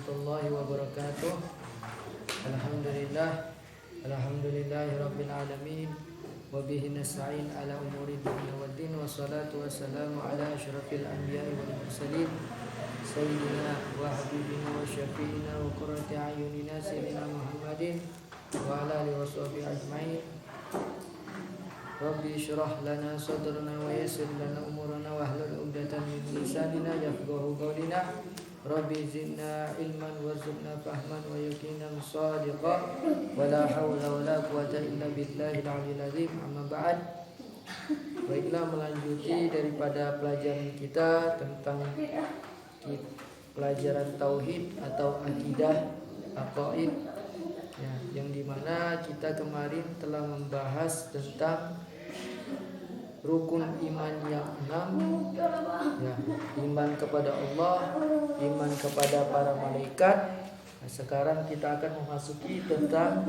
warahmatullahi wabarakatuh. Alhamdulillahi rabbil alamin. Wabihi nasta'in ala umuri dunya waddin. Wassalatu wassalamu ala asyrafil anbiya'i wal mursalin sayyidina wa habibina wa syafi'ina wa qurrati a'yunina sayyidina Muhammadin wa ala alihi wa sahbihi ajma'in. Rabbi syrah lana sadrana wa yassir lana umurana wa hlul 'uqdatam min lisanina yafqahu qawlana. Rabbi zidna ilman warzuqna fahman wa yaqinan shadiqan wa la haula wa la quwwata illa billahil 'aliyyil 'azim. Amma ba'd. Baiklah, melanjuti daripada pelajaran kita tentang pelajaran tauhid atau akidah, aqaid ya, yang dimana kita kemarin telah membahas tentang rukun iman yang 6 ya, iman kepada Allah, iman kepada para malaikat. Nah, sekarang kita akan memasuki tentang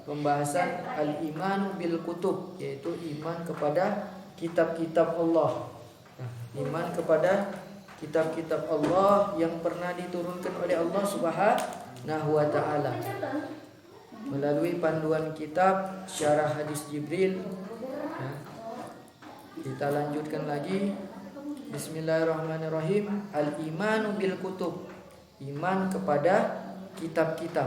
pembahasan al-iman bil kutub, yaitu iman kepada kitab-kitab Allah. Nah, iman kepada kitab-kitab Allah yang pernah diturunkan oleh Allah Subhanahu wa taala melalui panduan kitab Syarah Hadis Jibril. Nah, kita lanjutkan lagi. Bismillahirrahmanirrahim. Al-imanu bil kutub, iman kepada kitab-kitab.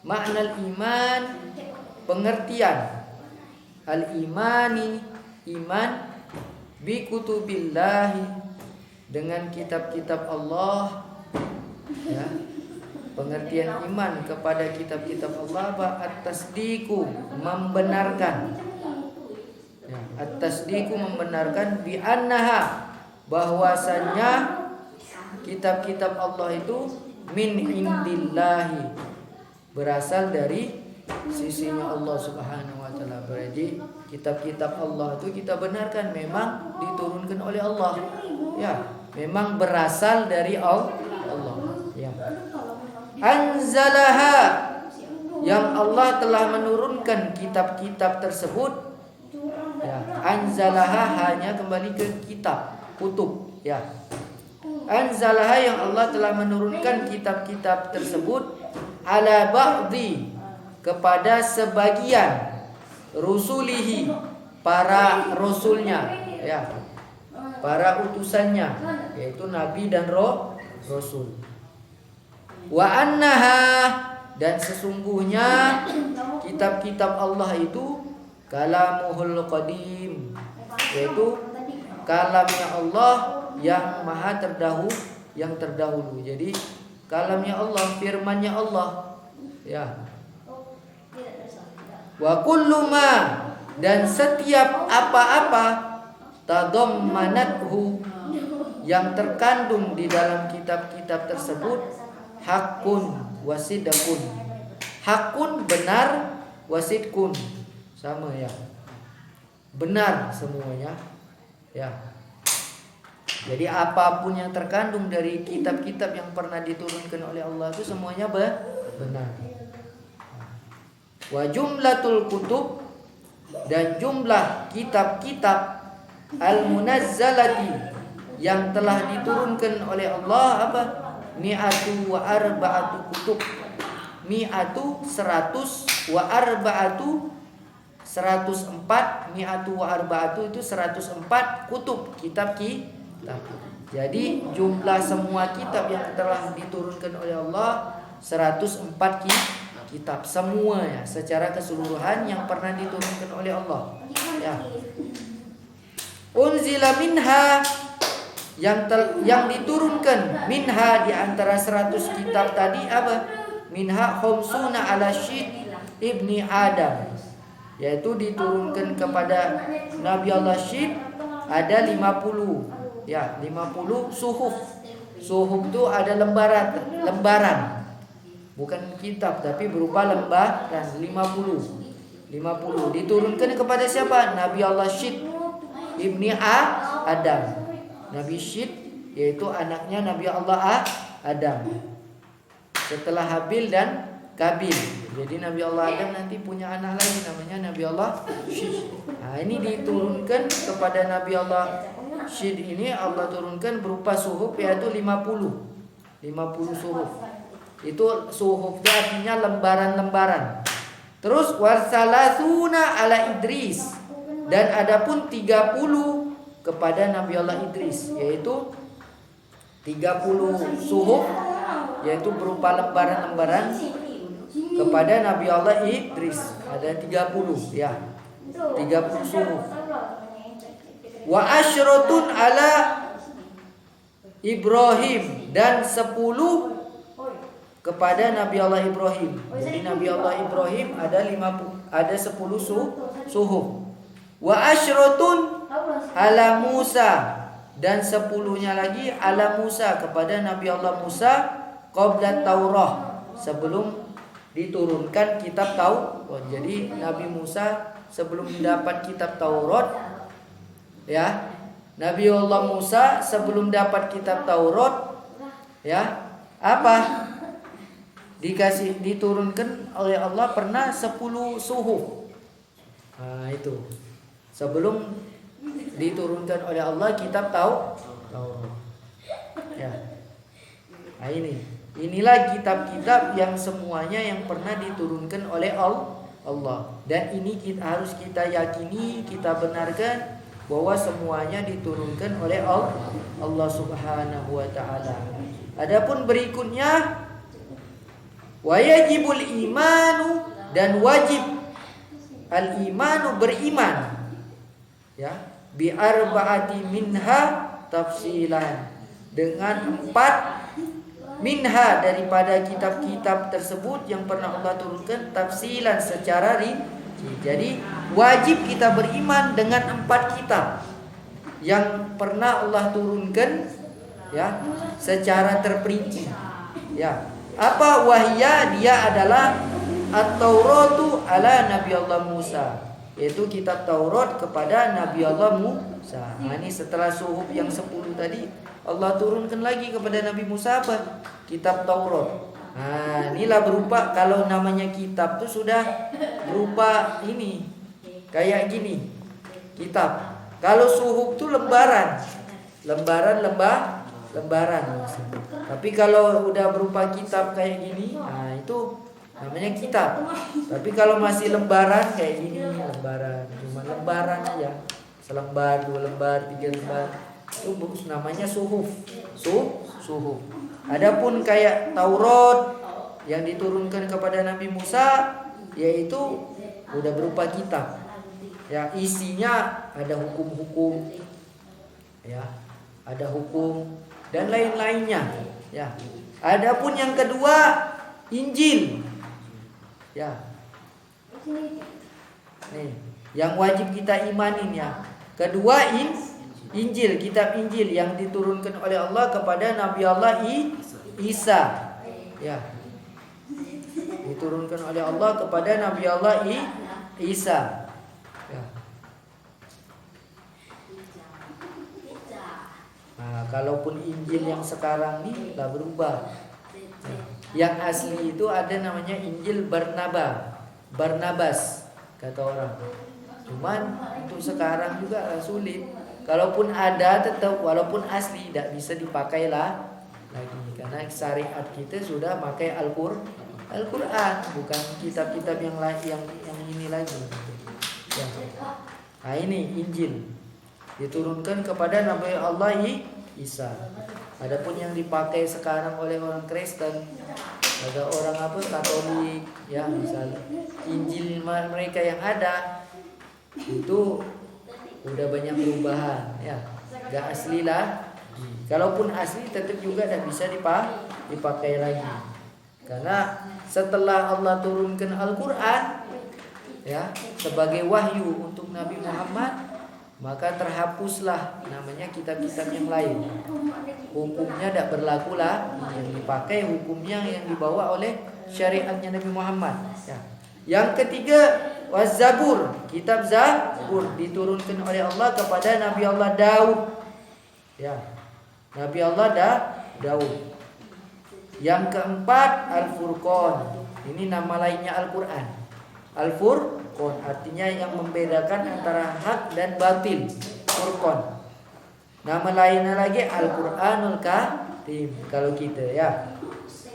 Makna iman, pengertian al-imani, iman bi kutubillahi, dengan kitab-kitab Allah ya. Pengertian iman kepada kitab-kitab Allah apa? At-tasdiqu, membenarkan ya, at-tasdiqu, membenarkan bi annaha, bahwasannya kitab-kitab Allah itu min indillahi, berasal dari sisinya Allah Subhanahu wa taala. Berarti kitab-kitab Allah itu kita benarkan memang diturunkan oleh Allah. Ya, memang berasal dari Allah. Ya. Anzalaha, yang Allah telah menurunkan kitab-kitab tersebut. Ya, anzalaha hanya kembali ke kitab, kutub. Ya. Anzalaha, yang Allah telah menurunkan kitab-kitab tersebut ala ba'di, kepada sebagian, rusulihi, para rasulnya ya, para utusannya, yaitu nabi dan rasul. Wa annaha, dan sesungguhnya kitab-kitab Allah itu kalamuhul qadim, yaitu kalamnya Allah yang maha terdahulu. Jadi kalamnya Allah, firmannya Allah ya. Wa kullu ma, dan setiap apa-apa, tadammanathu, yang terkandung di dalam kitab-kitab tersebut, hakun wasidqun. Hakun, benar, wasidqun sama ya, benar semuanya ya. Jadi apapun yang terkandung dari kitab-kitab yang pernah diturunkan oleh Allah itu semuanya benar. Wa jumlatul kutub, dan jumlah kitab-kitab al-munazzalati, yang telah diturunkan oleh Allah apa? Mi'atu wa arba'atu kutub. Mi'atu 100, wa arba'atu 104. Mi'atu wa arba'atu itu 104 kutub, kitab. Jadi jumlah semua kitab yang telah diturunkan oleh Allah 104 kitab semuanya secara keseluruhan yang pernah diturunkan oleh Allah ya. Unzila minha, yang diturunkan minha, di antara 100 kitab tadi apa? Minha khamsuna ala Syid ibni Adam, yaitu diturunkan kepada Nabi Allah Syid ada 50 ya, 50 suhuf. Suhuf itu ada lembaran, bukan kitab tapi berupa lembaran. 50 diturunkan kepada siapa? Nabi Allah Syid ibni Adam. Nabi Syid yaitu anaknya Nabi Allah Adam setelah Habil dan Kabil. Jadi Nabi Allah Adam nanti punya anak lagi namanya Nabi Allah Syid. Nah, ini diturunkan kepada Nabi Allah Syid ini, Allah turunkan berupa suhuf yaitu 50. 50 suhuf. Itu suhuf itu artinya lembaran-lembaran. Terus warsalasuna ala Idris, dan adapun 30 kepada Nabi Allah Idris, yaitu 30 suhuf, yaitu berupa lembaran-lembaran kepada Nabi Allah Idris. Ada 30 ya. 30 suhuf. Wa asyratun ala Ibrahim, dan 10 kepada Nabi Allah Ibrahim. Jadi Nabi Allah Ibrahim ada 10 suhuf. Wa asyratun ala Musa, dan 10-nya lagi ala Musa kepada Nabi Allah Musa qabla Taurah, sebelum diturunkan kitab Taurat. Jadi Nabi Musa sebelum mendapat kitab Taurat, ya, Nabi Allah Musa sebelum dapat kitab Taurat, ya, apa? Diturunkan oleh Allah pernah 10 suhuf. Nah, itu. Sebelum diturunkan oleh Allah kitab Taurat. Ya. Nah, inilah kitab-kitab yang semuanya yang pernah diturunkan oleh Allah. Dan ini harus kita yakini, kita benarkan bahwa semuanya diturunkan oleh Allah Subhanahu wa taala. Adapun berikutnya, wajibul imanu, dan wajib al-imanu beriman, ya, bi arba'ati minha tafsilan, dengan 4 minha daripada kitab-kitab tersebut yang pernah Allah turunkan, tafsilan secara rinci. Jadi wajib kita beriman dengan 4 kitab yang pernah Allah turunkan, ya, secara terperinci. Ya. Apa wahya? Dia adalah At-Tauratu ala Nabi Allah Musa, yaitu kitab Taurat kepada Nabi Allah Musa. Nah, ini setelah suhuf yang 10 tadi, Allah turunkan lagi kepada Nabi Musa apa? Kitab Taurat. Nah, inilah berupa, kalau namanya kitab itu sudah berupa ini, kayak gini, kitab. Kalau suhuf itu lembaran. Tapi kalau udah berupa kitab kayak gini, nah itu namanya kitab. Tapi kalau masih lembaran kayak gini, cuma lembaran aja, selembar, 2 lembar, 3 lembar, itu namanya suhuf. Suhuf. Adapun kayak Taurat yang diturunkan kepada Nabi Musa, yaitu udah berupa kitab. Ya, isinya ada hukum-hukum, ya, ada hukum dan lain-lainnya, ya. Adapun yang kedua, Injil, ya. Nih, yang wajib kita imanin, ya. Kedua, Injil, kitab Injil yang diturunkan oleh Allah kepada Nabi Allah Isa, ya. Diturunkan oleh Allah kepada Nabi Allah Isa, ya. Nah, kalaupun Injil yang sekarang ini lah berubah. Yang asli itu ada namanya Injil Barnabas, kata orang. Cuman untuk sekarang juga sulit. Kalaupun ada, tetap walaupun asli tidak bisa dipakai lah lagi, karena syariat kita sudah pakai Al-Quran, bukan kitab-kitab yang lain, yang ini lagi. Ya. Nah, ini Injil diturunkan kepada Nabi Allah Isa. Adapun yang dipakai sekarang oleh orang Kristen, ada orang Katolik, ya, misalnya Injil mereka yang ada itu udah banyak perubahan, ya, gak asli lah. Kalaupun asli tetap juga tidak bisa dipakai lagi, karena setelah Allah turunkan Al-Quran, ya, sebagai wahyu untuk Nabi Muhammad, maka terhapuslah namanya kitab-kitab yang lain. Hukumnya tidak berlaku lah, yang dipakai hukumnya yang dibawa oleh syariatnya Nabi Muhammad, ya. Yang ketiga, Zabur, kitab Zabur diturunkan oleh Allah kepada Nabi Allah Daud, ya, Nabi Allah Daud. Yang keempat, Al-Furqan, ini nama lainnya Al-Quran. Al-Furqan artinya yang membedakan antara hak dan batil. Furqan. Nama lainnya lagi Al-Quranul tim kalau kita ya.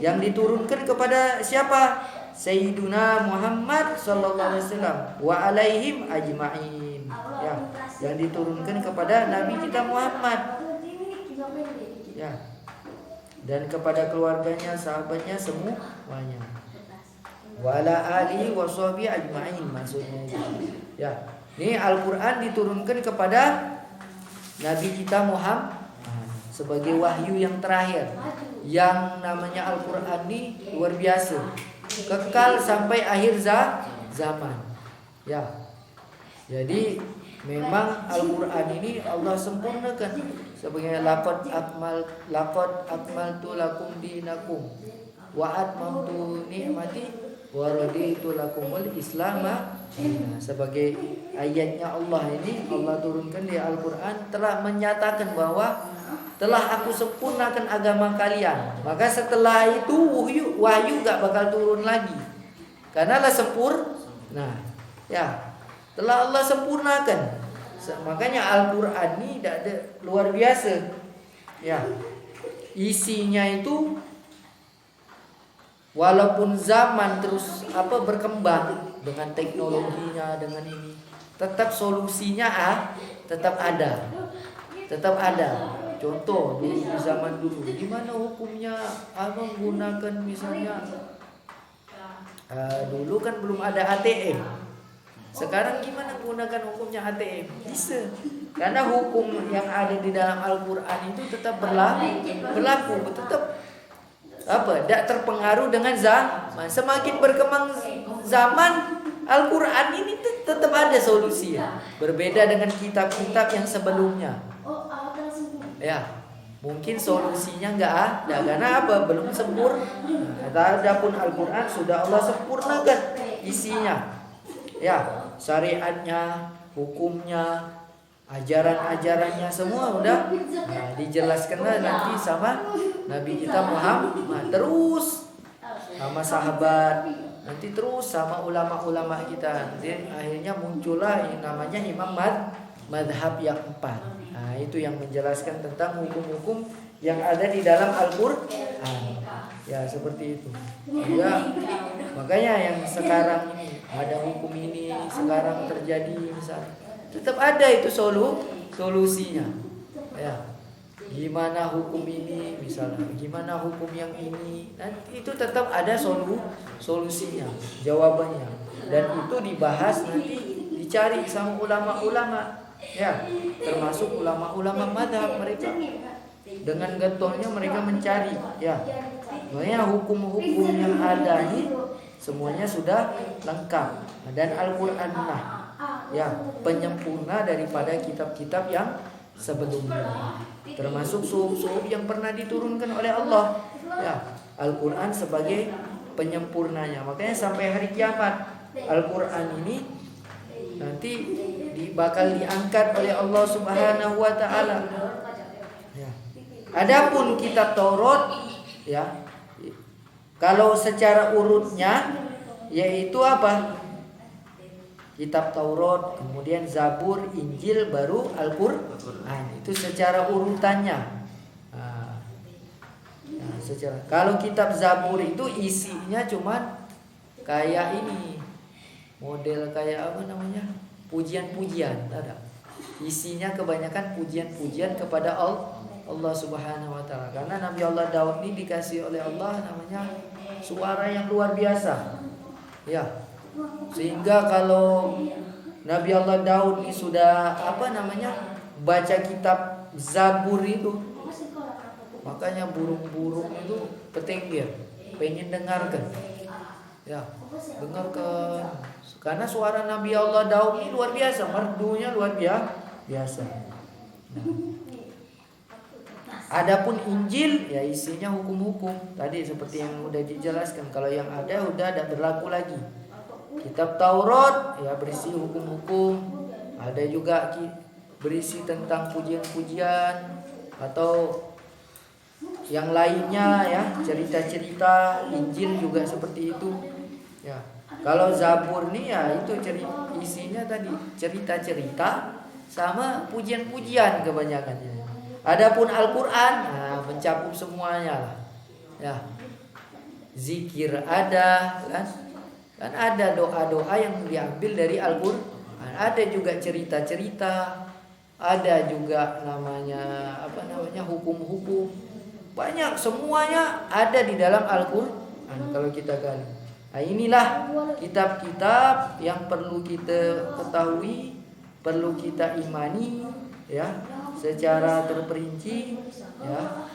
Yang diturunkan kepada siapa? Sayyiduna Muhammad sallallahu alaihi wasallam wa alaihim ajma'in. Ya, yang diturunkan kepada Nabi kita Muhammad. Ya. Dan kepada keluarganya, sahabatnya semuanya. Wa ala alihi wa sahbihi ajma'in maksudnya itu. Ya. Ini Al-Qur'an diturunkan kepada Nabi kita Muhammad sebagai wahyu yang terakhir. Yang namanya Al-Qur'an ini luar biasa. Kekal sampai akhir zaman. Ya. Jadi memang Al-Qur'an ini Allah sempurnakan sebagai laqad akmaltu lakum dinakum wa atmamtu ni'mati wa raditu lakumul Islam. Sebagai ayatnya Allah ini Allah turunkan di Al-Qur'an telah menyatakan bahwa telah aku sempurnakan agama kalian. Maka setelah itu wahyu gak bakal turun lagi. Karena lah sempurna. Ya. Telah Allah sempurnakan. Makanya Al-Qur'an ini luar biasa. Ya. Isinya itu walaupun zaman terus berkembang dengan teknologinya, dengan ini, tetap solusinya tetap ada. Tetap ada. Contoh dulu di zaman dulu, gimana hukumnya menggunakan misalnya dulu kan belum ada ATM. Sekarang gimana menggunakan hukumnya ATM? Bisa. Karena hukum yang ada di dalam Al-Qur'an itu tetap berlaku, tetap tidak terpengaruh dengan zaman. Semakin berkembang zaman, Al-Qur'an ini tetap ada solusinya. Berbeda dengan kitab-kitab yang sebelumnya. Ya, mungkin solusinya nggak ada karena belum sempurna. Adapun Al-Qur'an sudah Allah sempurnakan isinya. Ya, syariatnya, hukumnya, ajaran-ajarannya semua udah dijelaskan nanti sama Nabi kita Muhammad, terus sama sahabat, nanti terus sama ulama-ulama kita. Nanti akhirnya muncullah yang namanya Imam Madhab yang 4. Nah, itu yang menjelaskan tentang hukum-hukum yang ada di dalam Al-Qur'an. Ya, seperti itu. Ya, makanya yang sekarang ini ada hukum ini sekarang terjadi misalnya, tetap ada itu solusinya. Ya. Gimana hukum ini misalnya, gimana hukum yang ini, nanti itu tetap ada solusinya, jawabannya. Dan itu dibahas nanti dicari sama ulama-ulama. Ya, termasuk ulama-ulama madhab mereka dengan getolnya mereka mencari. Ya, makanya hukum-hukum yang ada ini semuanya sudah lengkap dan Al-Qur'an ya penyempurna daripada kitab-kitab yang sebelumnya. Termasuk suhuf-suhuf yang pernah diturunkan oleh Allah. Ya, Al-Qur'an sebagai penyempurnanya. Makanya sampai hari kiamat Al-Qur'an ini nanti bakal diangkat oleh Allah Subhanahu wa taala. Ya. Adapun kitab Taurat ya, kalau secara urutnya yaitu kitab Taurat, kemudian Zabur, Injil, baru Al-Qur'an. Itu secara urutannya. Kalau kitab Zabur itu isinya cuman kayak ini, model kayak pujian-pujian, ada. Isinya kebanyakan pujian-pujian kepada Allah Subhanahu wa taala. Karena Nabi Allah Daud ini dikasih oleh Allah namanya suara yang luar biasa. Ya. Sehingga kalau Nabi Allah Daud ini sudah baca kitab Zabur itu, makanya burung-burung itu petinggir, pengen dengarkan. Ya, dengarkan. Karena suara Nabi Allah Daud ini luar biasa, merdunya luar biasa. Adapun Injil ya isinya hukum-hukum. Tadi seperti yang udah dijelaskan, kalau yang ada udah tidak berlaku lagi. Kitab Taurat ya berisi hukum-hukum, ada juga berisi tentang pujian-pujian atau yang lainnya ya, cerita-cerita. Injil juga seperti itu. Ya. Kalau Zabur nih ya itu isinya tadi cerita-cerita sama pujian-pujian kebanyakannya. Adapun Al-Qur'an mencakup semuanya lah. Ya. Zikir ada kan? Kan ada doa-doa yang diambil dari Al-Qur'an. Ada juga cerita-cerita, ada juga namanya hukum-hukum. Banyak, semuanya ada di dalam Al-Qur'an kalau kita gali. Nah, inilah kitab-kitab yang perlu kita ketahui, perlu kita imani ya, secara terperinci ya,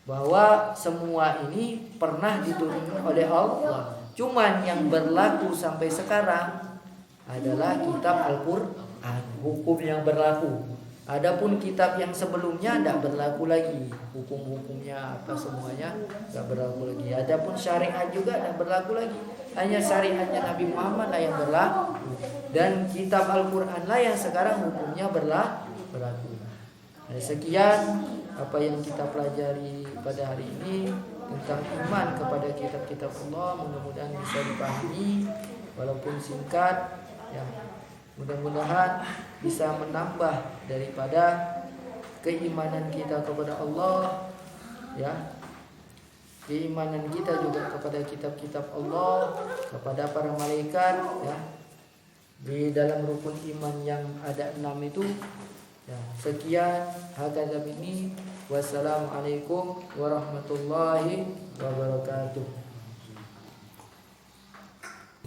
bahwa semua ini pernah diturunkan oleh Allah. Cuman yang berlaku sampai sekarang adalah kitab Al-Qur'an, hukum yang berlaku. Adapun kitab yang sebelumnya tidak berlaku lagi, hukum-hukumnya apa semuanya tidak berlaku lagi. Adapun syariat juga tidak berlaku lagi, hanya syariatnya Nabi Muhammad lah yang berlaku, dan kitab Al-Qur'an lah yang sekarang hukumnya berlaku. Nah, sekian apa yang kita pelajari pada hari ini tentang iman kepada kitab-kitab Allah. Mudah-mudahan bisa dipahami walaupun singkat ya. Mudah-mudahan bisa menambah daripada keimanan kita kepada Allah ya. Keimanan kita juga kepada kitab-kitab Allah, kepada para malaikat ya. Di dalam rukun iman yang ada 6 itu ya. Sekian hakadha minni. Wassalamualaikum warahmatullahi wabarakatuh.